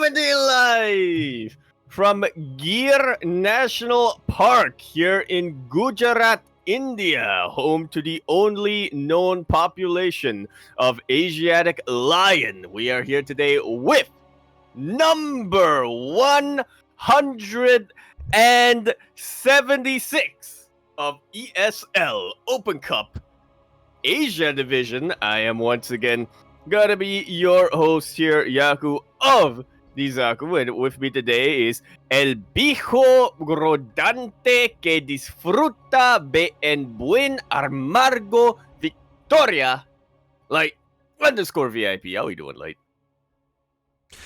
coming to you live from Gir National Park here in Gujarat, India, home to the only known population of Asiatic lion. We are here today with number 176 of ESL Open Cup Asia Division. I am once again gonna be your host here, Yaku of the Zaku, and with me today is El Bijo Rodante que disfruta en buen amargo Victoria, Light _ VIP. How we doing, Light?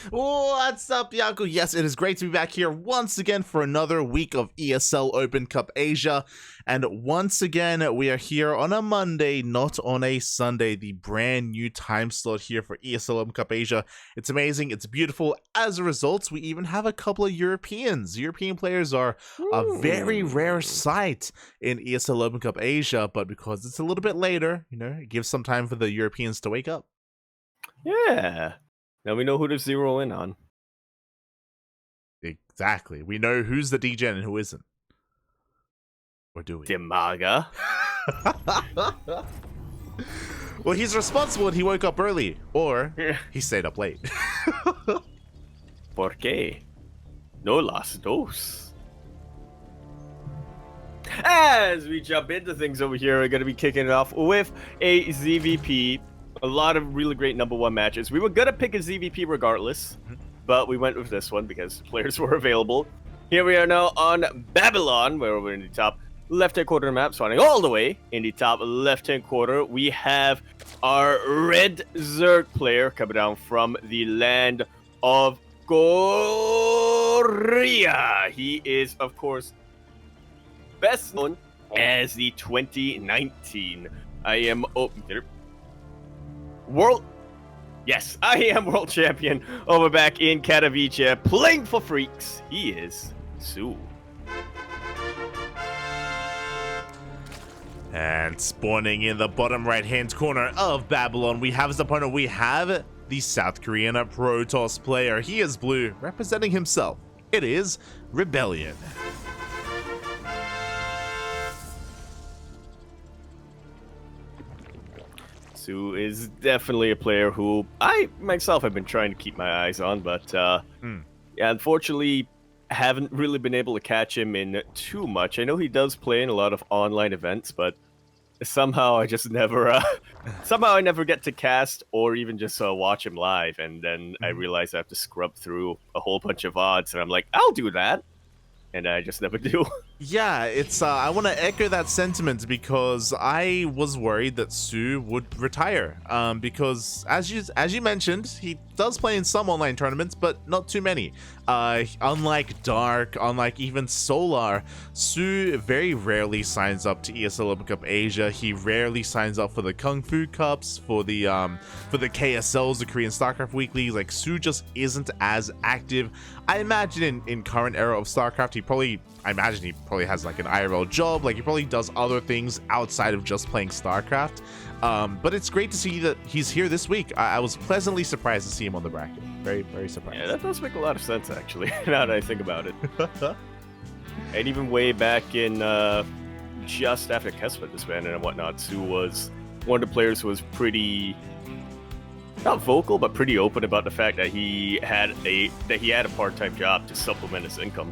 What's up, Yaku? Yes, it is great to be back here once again for another week of ESL Open Cup Asia. And once again, we are here on a Monday, not on a Sunday. The brand new time slot here for ESL Open Cup Asia. It's amazing. It's beautiful. As a result, we even have a couple of Europeans. European players are a very rare sight in ESL Open Cup Asia. But because it's a little bit later, it gives some time for the Europeans to wake up. Yeah. Now we know who to zero in on. Exactly. We know who's the DJ and who isn't. Or do we? Dimaga. Well, he's responsible and he woke up early. Or he stayed up late. ¿Por qué? No las dos. As we jump into things over here, we're going to be kicking it off with a ZvP. A lot of really great number one matches. We were going to pick a ZvP regardless, but we went with this one because players were available. Here we are now on Babylon, where we're in the top left-hand corner of the map, spawning all the way in the top left-hand corner. We have our Red Zerg player coming down from the land of Korea. He is, of course, best known as the 2019 I am Yes, I am world champion over back in Katowice, playing for freaks. He is soO. And spawning in the bottom right-hand corner of Babylon, we have as opponent, we have the South Korean Protoss player. He is blue, representing himself. It is ReBellioN. soO is definitely a player who I myself have been trying to keep my eyes on, but yeah, unfortunately haven't really been able to catch him in too much. I know he does play in a lot of online events, but somehow I just never somehow I never get to cast or even just watch him live, and then I realize I have to scrub through a whole bunch of odds, and I'm like, I'll do that, and I just never do. Yeah, it's I want to echo that sentiment because I was worried that soO would retire. Because as you mentioned, he does play in some online tournaments, but not too many. Unlike Dark, unlike even Solar, soO very rarely signs up to ESL Open Cup Asia. He rarely signs up for the Kung Fu Cups, for the KSLs, the Korean StarCraft weeklies. Like, soO just isn't as active. I imagine in current era of StarCraft, he probably has like an IRL job. Like, he probably does other things outside of just playing StarCraft. But it's great to see that he's here this week. I was pleasantly surprised to see him on the bracket. Very, very surprised. Yeah, that does make a lot of sense, actually, now that I think about it. And even way back in just after Kespa disbanded and whatnot, soO was one of the players who was pretty, not vocal, but pretty open about the fact that he had a part-time job to supplement his income.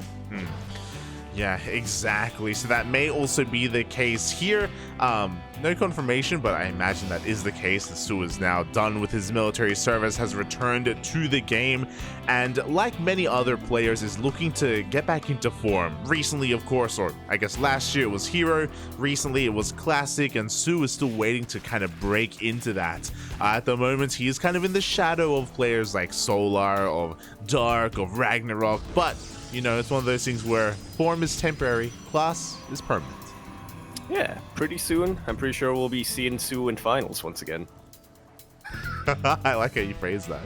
Yeah, exactly. So that may also be the case here. No confirmation, but I imagine that is the case. The soO is now done with his military service, has returned to the game, and like many other players, is looking to get back into form. Recently, of course, or I guess last year it was Hero. Recently it was Classic, and soO is still waiting to kind of break into that. At the moment, he is kind of in the shadow of players like Solar, of Dark, of Ragnarok, but it's one of those things where form is temporary, class is permanent. Yeah, pretty soon, I'm pretty sure we'll be seeing soO in finals once again. I like how you phrase that.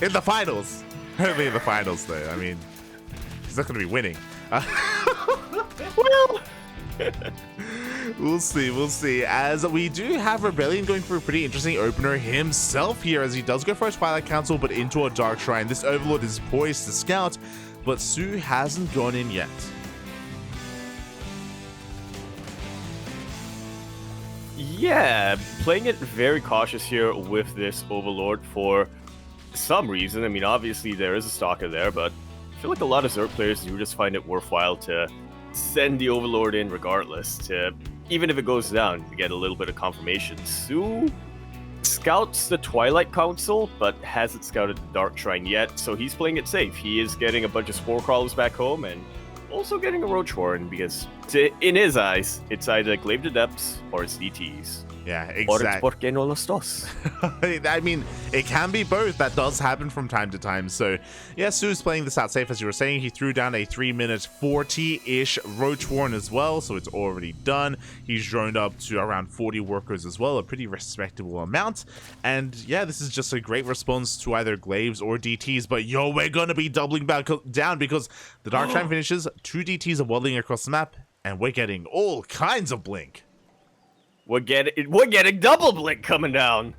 In the finals. Only in the finals, though. I mean, he's not going to be winning. Well... We'll see, we'll see. As we do have ReBellioN going for a pretty interesting opener himself here, as he does go for a Twilight Council, but into a Dark Shrine. This Overlord is poised to scout, but soO hasn't gone in yet. Yeah, playing it very cautious here with this Overlord for some reason. I mean, obviously there is a stalker there, but I feel like a lot of Zerg players do just find it worthwhile to send the Overlord in regardless, to even if it goes down, to get a little bit of confirmation. soO scouts the Twilight Council, but hasn't scouted the Dark Shrine yet, so he's playing it safe. He is getting a bunch of Spore Crawlers back home, and also getting a Roach Warren, because in his eyes, it's either Glaive to Depths or it's DTs. Yeah, exactly. Or it's porque no los dos. I mean, it can be both. That does happen from time to time. So, yeah, soO's playing this out safe, as you were saying. He threw down a 3-minute 40-ish Roach Warren as well, so it's already done. He's droned up to around 40 workers as well, a pretty respectable amount. And, yeah, this is just a great response to either Glaives or DTs. But, yo, we're going to be doubling back down because the Dark Shrine finishes, 2 DTs are waddling across the map, and we're getting all kinds of blink. We're getting double blink coming down.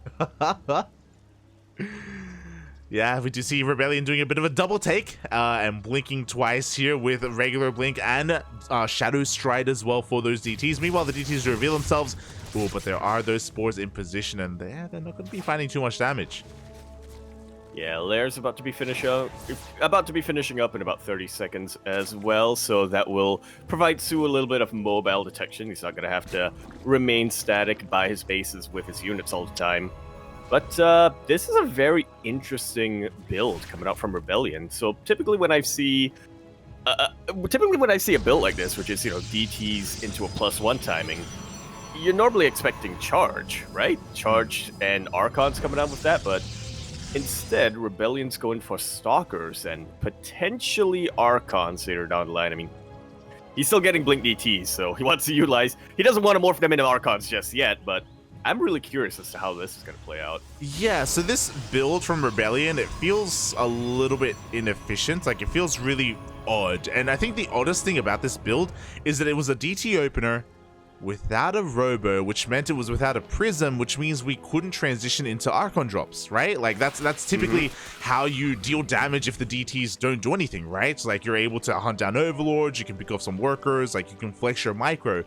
Yeah, we do see ReBellioN doing a bit of a double take and blinking twice here with regular blink and shadow stride as well for those DTs. Meanwhile, the DTs reveal themselves. Oh, but there are those spores in position, and they're not going to be finding too much damage. Yeah, Lair's about to be finishing up in about 30 seconds as well, so that will provide soO a little bit of mobile detection. He's not going to have to remain static by his bases with his units all the time. But this is a very interesting build coming out from ReBellioN. So typically when I see a build like this, which is, DTs into a +1 timing, you're normally expecting charge, right? Charge and Archons coming out with that, but instead, ReBellion's going for Stalkers and potentially Archons later down the line. I mean, he's still getting Blink DTs, so he wants to utilize... He doesn't want to morph them into Archons just yet, but I'm really curious as to how this is going to play out. Yeah, so this build from ReBellioN, it feels a little bit inefficient. Like, it feels really odd. And I think the oddest thing about this build is that it was a DT opener without a Robo, which meant it was without a Prism, which means we couldn't transition into Archon drops, right? Like, that's typically how you deal damage if the DTs don't do anything, right? So, like, you're able to hunt down Overlords, you can pick off some workers, like, you can flex your micro.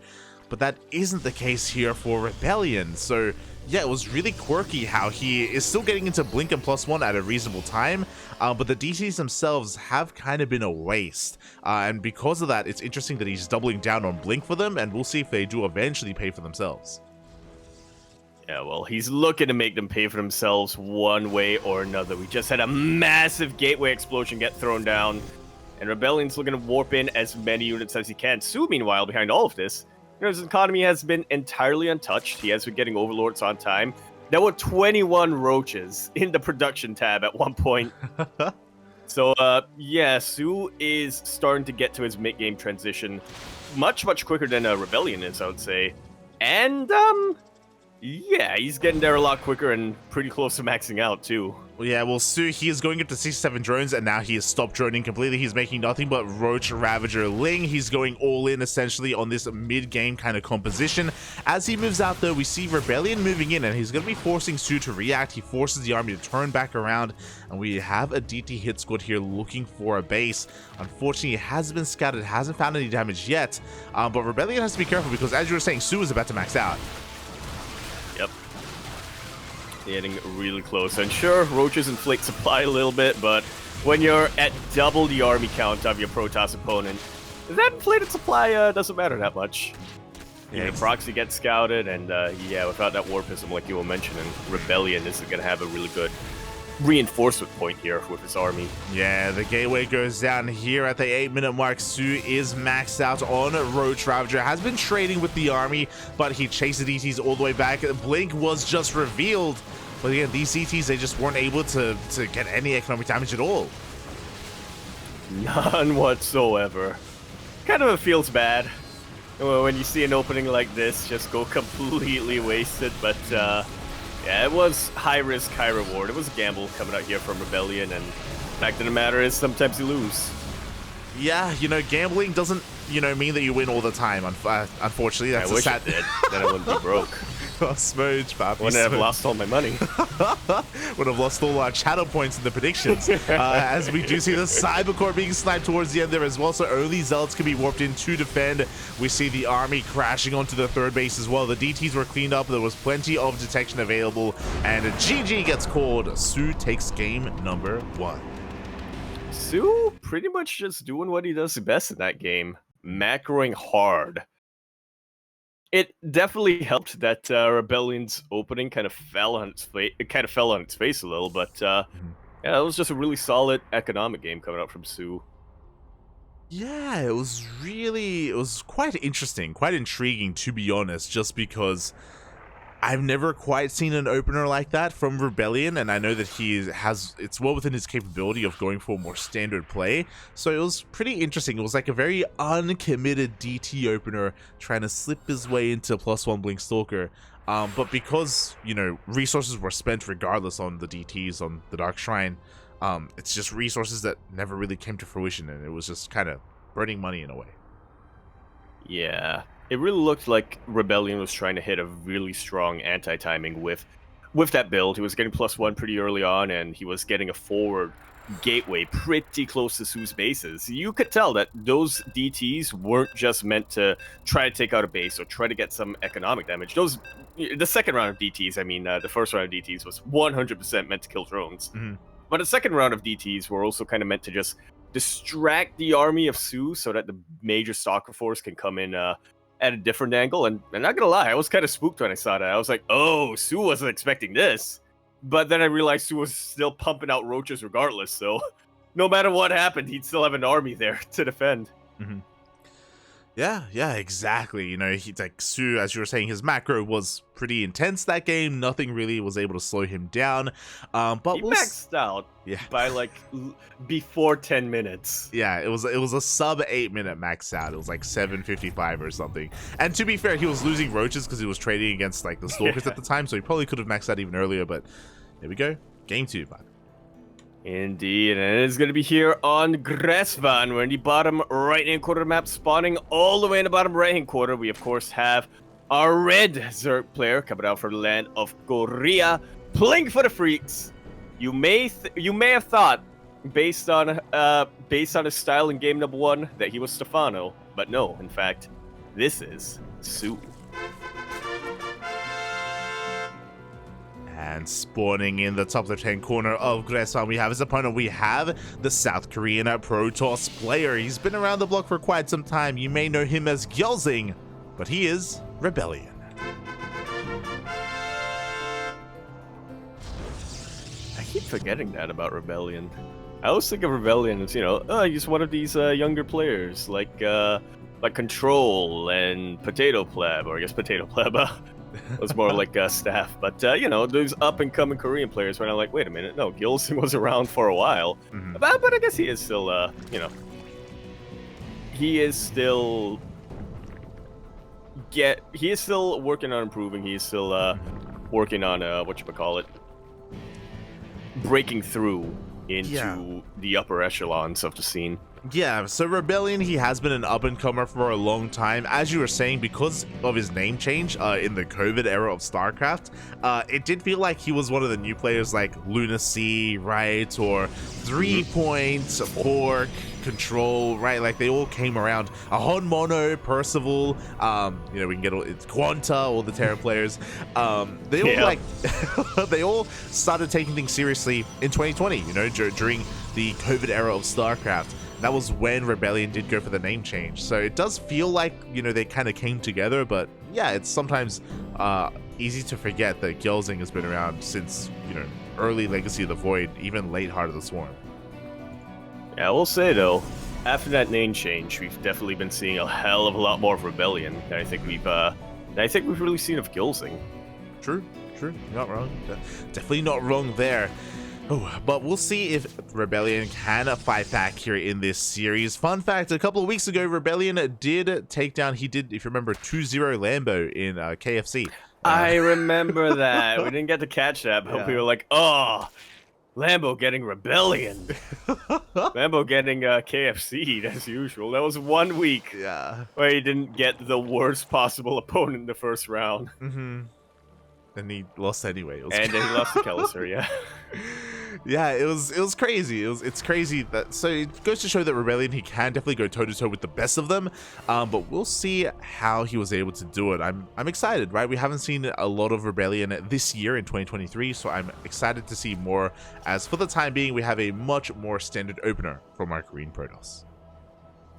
But that isn't the case here for ReBellioN. So, yeah, it was really quirky how he is still getting into Blink and +1 at a reasonable time, but the DTs themselves have kind of been a waste. And because of that, it's interesting that he's doubling down on Blink for them, and we'll see if they do eventually pay for themselves. Yeah, well, he's looking to make them pay for themselves one way or another. We just had a massive gateway explosion get thrown down, and ReBellion's looking to warp in as many units as he can. soO, meanwhile, behind all of this, his economy has been entirely untouched. He has been getting Overlords on time. There were 21 Roaches in the production tab at one point. So, yeah, soO is starting to get to his mid-game transition much, much quicker than ReBellioN is, I would say. And, yeah, he's getting there a lot quicker and pretty close to maxing out, too. Yeah, well, soO, he is going up to 67 drones, and now he has stopped droning completely. He's making nothing but Roach, Ravager, Ling. He's going all in, essentially, on this mid-game kind of composition. As he moves out, though, we see ReBellioN moving in, and he's going to be forcing soO to react. He forces the army to turn back around, and we have a DT hit squad here looking for a base. Unfortunately, it has been scouted, hasn't found any damage yet, but ReBellioN has to be careful, because as you were saying, soO is about to max out. Yep. Getting really close. And sure, Roaches inflate supply a little bit, but when you're at double the army count of your Protoss opponent, that inflated supply doesn't matter that much. Yeah, the proxy gets scouted, and yeah, without that Warpism, like you were mentioning, ReBellioN isn't going to have a really good reinforcement point here with his army. Yeah, the gateway goes down here at the 8-minute mark. soO is maxed out on Roach. Ravager has been trading with the army, but he chased the DTs all the way back. Blink was just revealed, but again, these DTs, they just weren't able to get any economic damage at all. None whatsoever. Kind of feels bad when you see an opening like this just go completely wasted, but yeah, it was high risk, high reward. It was a gamble coming out here from ReBellioN, and the fact of the matter is sometimes you lose. Yeah, you know, gambling doesn't, you know, mean that you win all the time. Unfortunately, that's I wish sad. it did. Then I wouldn't be broke. Oh, Smooch, papi. Wouldn't have lost all my money. Would have lost all our channel points in the predictions. As we do see the Cybercore being sniped towards the end there as well, so only Zealots can be warped in to defend. We see the army crashing onto the third base as well. The DTs were cleaned up. There was plenty of detection available, and GG gets called. soO takes game number 1. soO pretty much just doing what he does best in that game, macroing hard. It definitely helped that ReBellion's opening kind of fell on its face. It kind of fell on its face a little, but yeah, it was just a really solid economic game coming out from soO. Yeah, it was quite interesting, quite intriguing, to be honest, just because I've never quite seen an opener like that from ReBellioN, and I know that it's well within his capability of going for more standard play, so it was pretty interesting. It was like a very uncommitted DT opener trying to slip his way into +1 Blink Stalker, but because, you know, resources were spent regardless on the DTs on the Dark Shrine, it's just resources that never really came to fruition, and it was just kind of burning money in a way. Yeah, it really looked like ReBellioN was trying to hit a really strong anti-timing with that build. He was getting +1 pretty early on, and he was getting a forward gateway pretty close to soO's bases. You could tell that those DTs weren't just meant to try to take out a base or try to get some economic damage. The second round of DTs, I mean, the first round of DTs was 100% meant to kill drones. But the second round of DTs were also kind of meant to just distract the army of soO so that the major stalker force can come in at a different angle. And not gonna lie, I was kind of spooked when I saw that. I was like, oh, soO wasn't expecting this. But then I realized soO was still pumping out roaches regardless, so no matter what happened, he'd still have an army there to defend. Yeah, exactly. You know, he's like soO, as you were saying, his macro was pretty intense that game. Nothing really was able to slow him down. But he maxed out by like before 10 minutes. Yeah, it was a sub 8-minute max out. It was like 7:55 or something. And to be fair, he was losing roaches because he was trading against like the stalkers at the time, so he probably could have maxed out even earlier. But there we go, game 2, bud. Indeed, and it is going to be here on Gräsvan. We're in the bottom right-hand quarter of the map, spawning all the way in the bottom right-hand quarter. We, of course, have our red Zerg player coming out from the land of Korea, playing for the Freaks. You may have thought, based on his style in game number 1, that he was Stefano, but no, in fact, this is soO. And spawning in the top left-hand corner of Gräsvan, we have his opponent. We have the South Korean Protoss player. He's been around the block for quite some time. You may know him as Gyolzing, but he is ReBellioN. I keep forgetting that about ReBellioN. I always think of ReBellioN as, you know, he's one of these younger players, like Control and Potato Pleb, or I guess Potato Pleb was more like staff. But, you know, those up-and-coming Korean players when I'm like, wait a minute, no, Gyolzing was around for a while. But I guess he is still, you know, he is still working on improving. He is still working on, whatchamacallit, breaking through into the upper echelons of the scene. Yeah, so ReBellioN, he has been an up-and-comer for a long time. As you were saying, because of his name change in the COVID era of StarCraft, it did feel like he was one of the new players like Lunacy, right? Or 3 Point, Pork, Control, right? Like, they all came around. Ahon Mono, Percival, you know, we can get it's Quanta, all the Terra players. They all like, they all started taking things seriously in 2020, you know, during the COVID era of StarCraft. That was when ReBellioN did go for the name change. So it does feel like, you know, they kind of came together, but yeah, it's sometimes easy to forget that Gyolzing has been around since, you know, early Legacy of the Void, even late Heart of the Swarm. Yeah, I will say though, after that name change, we've definitely been seeing a hell of a lot more of ReBellioN than I think we've really seen of Gyolzing. True, not wrong. Definitely not wrong there. Oh, but we'll see if ReBellioN can fight back here in this series. Fun fact, a couple of weeks ago, ReBellioN did take down, if you remember, 2-0 Lambo in KFC. I remember that. We didn't get to catch that, but we were like, oh, Lambo getting ReBellioN. Lambo getting KFC'd as usual. That was 1 week where he didn't get the worst possible opponent in the first round. And he lost anyway. And then he lost to Kelliser, yeah. Yeah, it was crazy. It's crazy that, so it goes to show that ReBellioN, he can definitely go toe to toe with the best of them, but we'll see how he was able to do it. I'm excited, right? We haven't seen a lot of ReBellioN this year in 2023, so I'm excited to see more, as for the time being we have a much more standard opener from our Korean Protoss.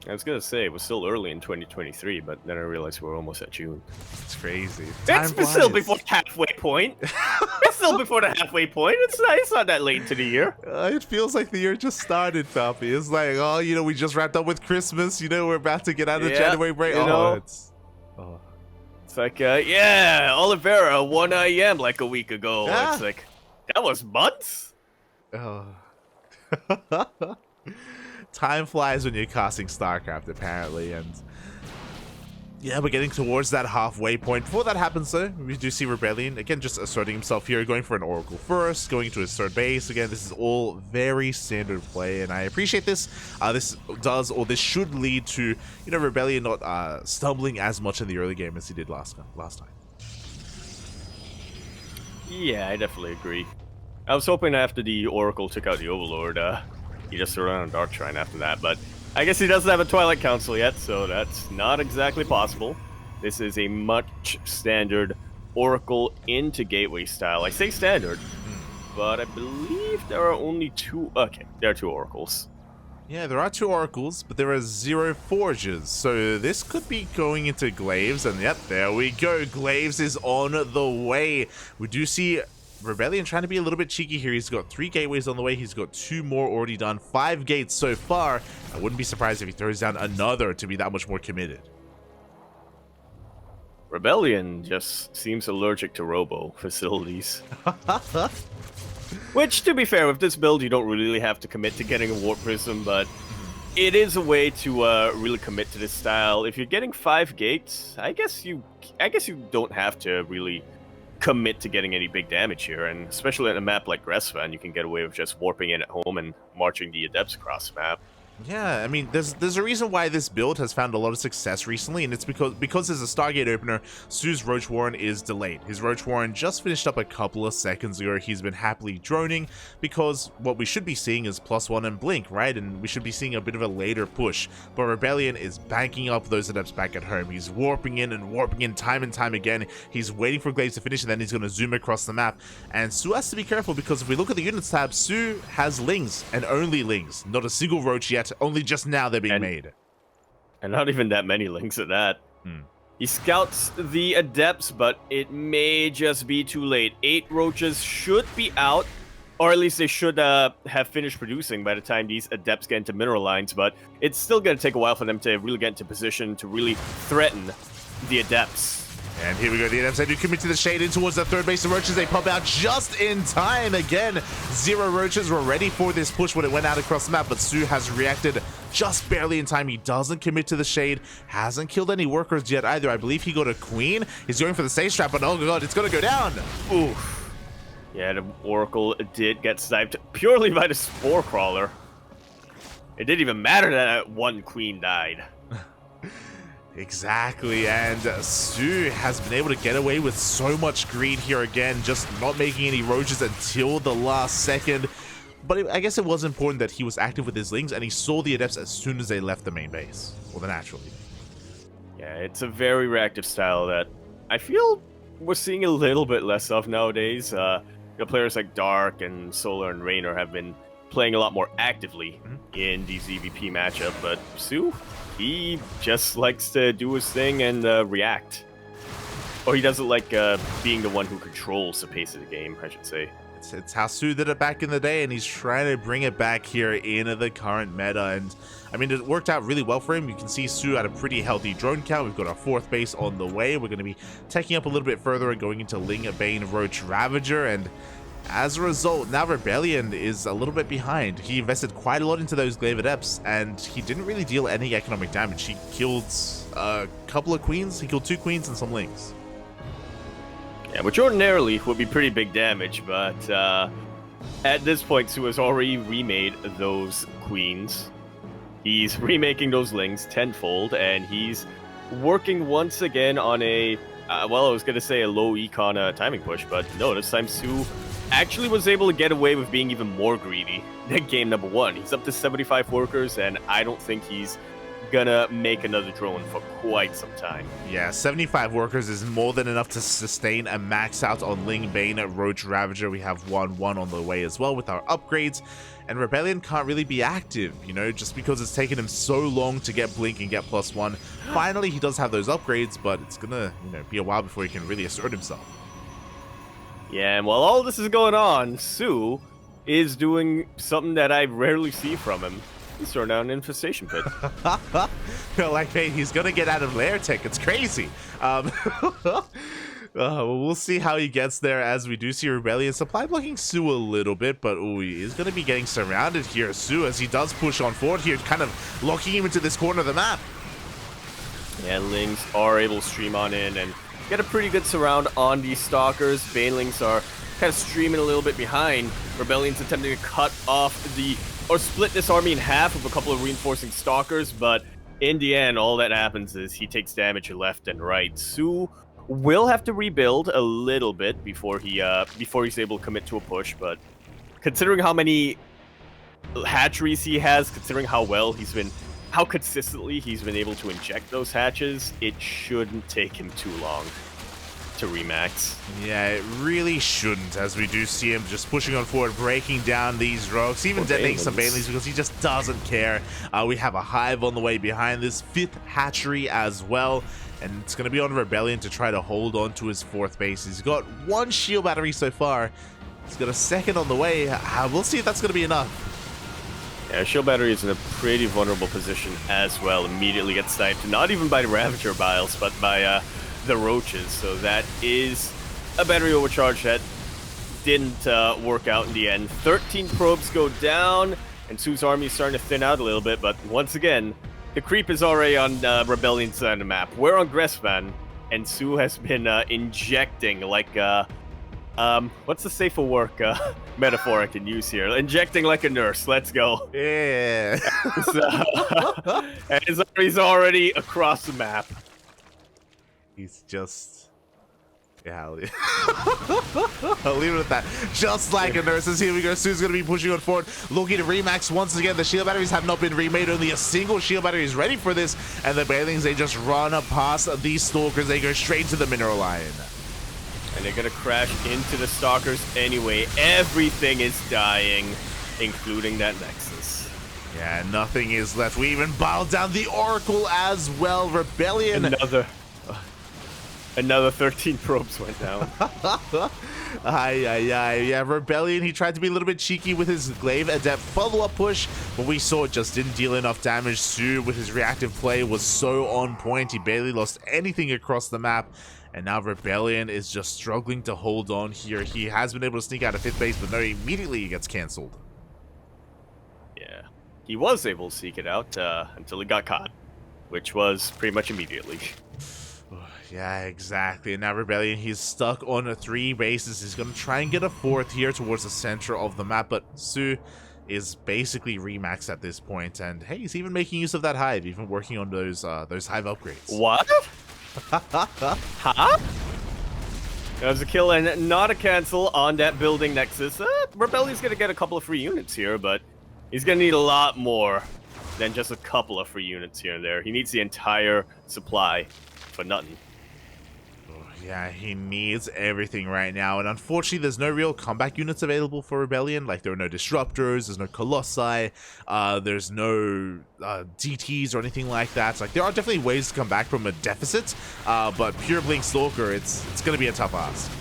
I was gonna say it was still early in 2023, but then I realized we're almost at June. It's crazy. It's still before the halfway point. It's still before the halfway point. It's not that late into the year. It feels like the year just started, Papi. It's like, oh, you know, we just wrapped up with Christmas. You know, we're about to get out of January break. It's like, yeah, Oliveira won IEM like a week ago. Yeah. It's like, that was months. Time flies when you're casting StarCraft, apparently, and yeah, we're getting towards that halfway point. Before that happens, though, we do see ReBellioN again just asserting himself here, going for an Oracle first, going into his third base. Again, this is all very standard play, and I appreciate this. This should lead to, you know, ReBellioN not stumbling as much in the early game as he did last time. Yeah, I definitely agree. I was hoping after the Oracle took out the Overlord, he just threw around a Dark Shrine after that, but I guess he doesn't have a Twilight Council yet, so that's not exactly possible. This is a much standard Oracle into Gateway style. I say standard, but I believe there are only two. Okay, there are two Oracles. Yeah, there are two Oracles, but there are 0 Forges, so this could be going into Glaives, and yep, there we go. Glaives is on the way. We do see ReBellioN trying to be a little bit cheeky here. He's got 3 gateways on the way. He's got 2 more already done. 5 gates so far. I wouldn't be surprised if he throws down another to be that much more committed. ReBellioN just seems allergic to robo facilities. Which, to be fair, with this build, you don't really have to commit to getting a Warp Prism, but it is a way to really commit to this style. If you're getting 5 gates, I guess you don't have to really commit to getting any big damage here, and especially on a map like Gresvan, you can get away with just warping in at home and marching the Adepts across the map. Yeah, I mean, there's a reason why this build has found a lot of success recently, and it's because there's a Stargate opener. soO's Roach Warren is delayed. His Roach Warren just finished up a couple of seconds ago. He's been happily droning because what we should be seeing is +1 and Blink, right? And we should be seeing a bit of a later push. But ReBellioN is banking up those Adepts back at home. He's warping in time and time again. He's waiting for Glaives to finish, and then he's going to zoom across the map. And soO has to be careful, because if we look at the units tab, soO has Lings, and only Lings. Not a single Roach yet. Only just now they're being made. And not even that many Lings at that. He scouts the Adepts, but it may just be too late. 8 Roaches should be out, or at least they should have finished producing by the time these Adepts get into mineral lines, but it's still going to take a while for them to really get into position to really threaten the Adepts. And here we go, the Adepts, they do commit to the shade in towards the third base of Roaches. They pop out just in time. Again, 0 Roaches were ready for this push when it went out across the map, but soO has reacted just barely in time. He doesn't commit to the shade, hasn't killed any workers yet either. I believe he got a Queen. He's going for the stage trap, but oh god, it's going to go down. Oof. Yeah, the Oracle did get sniped purely by the Spore Crawler. It didn't even matter that 1 Queen died. Exactly, and soO has been able to get away with so much greed here again, just not making any Roaches until the last second. But I guess it was important that he was active with his Lings, and he saw the Adepts as soon as they left the main base, or the natural. Yeah, it's a very reactive style that I feel we're seeing a little bit less of nowadays. Players like Dark and Solar and Raynor have been playing a lot more actively in the ZvP matchup, but soO, he just likes to do his thing and react. Or he doesn't like being the one who controls the pace of the game, I should say. It's how soO did it back in the day, and he's trying to bring it back here into the current meta. And I mean, it worked out really well for him. You can see soO at a pretty healthy drone count. We've got our 4th base on the way. We're going to be taking up a little bit further and going into Ling, Bane, Roach, Ravager, and as a result, now ReBellioN is a little bit behind. He invested quite a lot into those Glaive Adepts, and he didn't really deal any economic damage. He killed a couple of Queens. He killed 2 Queens and some Lings. Yeah, which ordinarily would be pretty big damage, but at this point, soO has already remade those queens. He's remaking those lings tenfold, and he's working once again on a, well, I was going to say a low econ timing push, but no, this time soO actually was able to get away with being even more greedy than game number 1. He's up to 75 workers, and I don't think he's gonna make another drone for quite some time. Yeah, 75 workers is more than enough to sustain a max out on Ling Bane, Roach Ravager. We have 1-1 on the way as well with our upgrades. And ReBellioN can't really be active, you know, just because it's taken him so long to get Blink and get +1. Finally, he does have those upgrades, but it's gonna, you know, be a while before he can really assert himself. Yeah, and while all this is going on, soO is doing something that I rarely see from him. He's throwing down an infestation pit. Like, hey, he's gonna get out of lair tech. It's crazy. We'll see how he gets there, as we do see ReBellioN supply blocking soO a little bit, but he is gonna be getting surrounded here. soO, as he does push on forward here, kind of locking him into this corner of the map. Yeah, Lings are able to stream on in and get a pretty good surround on these stalkers. Banelings are kind of streaming a little bit behind. ReBellion's attempting to cut off or split this army in half with a couple of reinforcing stalkers, but in the end, all that happens is he takes damage left and right. soO will have to rebuild a little bit before he's able to commit to a push, but considering how many hatcheries he has, considering how consistently he's been able to inject those hatches, it shouldn't take him too long to remax. Yeah, it really shouldn't, as we do see him just pushing on forward, breaking down these rogues, even detonating some Banelings because he just doesn't care. We have a Hive on the way behind this 5th hatchery as well, and it's going to be on ReBellioN to try to hold on to his 4th base. He's got 1 shield battery so far. He's got a 2nd on the way. We'll see if that's going to be enough. Yeah, shield battery is in a pretty vulnerable position as well. Immediately gets sniped, not even by the Ravager Biles, but by the Roaches. So that is a battery overcharge that didn't work out in the end. 13 probes go down, and soO's army is starting to thin out a little bit, but once again, the creep is already on ReBellion's side of the map. We're on Gressvan, and soO has been injecting like what's the safe for work metaphor I can use here? Injecting like a nurse. Let's go. Yeah. And his army's already across the map. He's just... yeah, I'll leave it at that. Just like a nurse. As here we go. soO's going to be pushing on forward, looking to remax once again. The shield batteries have not been remade. Only a single shield battery is ready for this. And the Banelings, they just run past these stalkers. They go straight to the mineral line. And they're going to crash into the stalkers anyway. Everything is dying, including that Nexus. Yeah, nothing is left. We even bottled down the Oracle as well. ReBellioN. Another 13 probes went down. Yeah, ReBellioN, he tried to be a little bit cheeky with his Glaive Adept follow-up push, but we saw it just didn't deal enough damage. soO, with his reactive play, was so on point. He barely lost anything across the map, and now ReBellioN is just struggling to hold on here. He has been able to sneak out of 5th base, but no, immediately he gets cancelled. Yeah, he was able to seek it out until he got caught, which was pretty much immediately. Yeah, exactly. And now ReBellioN, he's stuck on 3 bases. He's going to try and get a 4th here towards the center of the map, but soO is basically remaxed at this point. And hey, he's even making use of that Hive, even working on those Hive upgrades. What? Huh? That was a kill and not a cancel on that building Nexus. ReBellion's going to get a couple of free units here, but he's going to need a lot more than just a couple of free units here and there. He needs the entire supply for nothing. Yeah, he needs everything right now, and unfortunately there's no real comeback units available for ReBellioN. Like, there are no Disruptors, there's no Colossi, there's no DTs or anything like that. So, like, there are definitely ways to come back from a deficit, but pure Blink Stalker, it's gonna be a tough ask.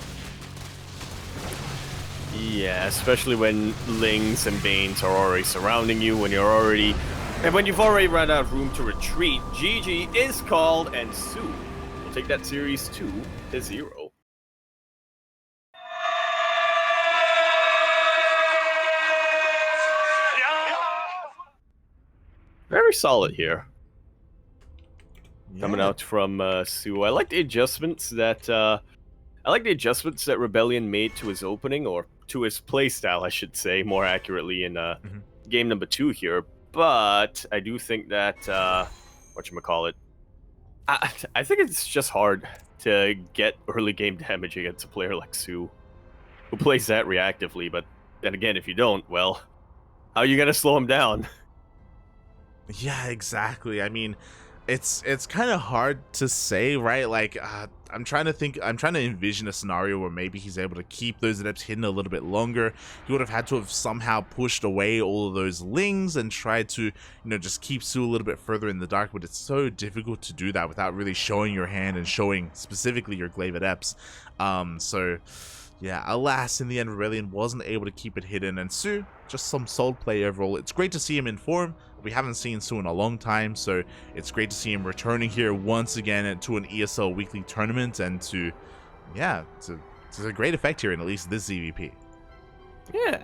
Yeah, especially when Lings and Banes are already surrounding you, when you've already run out of room to retreat. GG is called, and soO will take that series 2-0. Very solid here. Yeah. Coming out from soO. I like the adjustments that ReBellioN made to his opening, or to his playstyle, I should say, more accurately in Mhm. game number 2 here. But I do think that whatchamacallit, I think it's just hard to get early game damage against a player like soO, who plays that reactively. But then again, if you don't, well, how are you gonna slow him down? Yeah, exactly. I mean, it's kind of hard to say, right? Like, I'm trying to envision a scenario where maybe he's able to keep those adepts hidden a little bit longer. He would have had to have somehow pushed away all of those lings and tried to, just keep soO a little bit further in the dark, but it's so difficult to do that without really showing your hand and showing specifically your glaive adepts. So yeah, alas, in the end, ReBellioN wasn't able to keep it hidden, and soO, just some solid play overall. It's great to see him in form. We haven't seen soO in a long time, so it's great to see him returning here once again to an ESL weekly tournament, and to a great effect here in at least this ZvP. Yeah,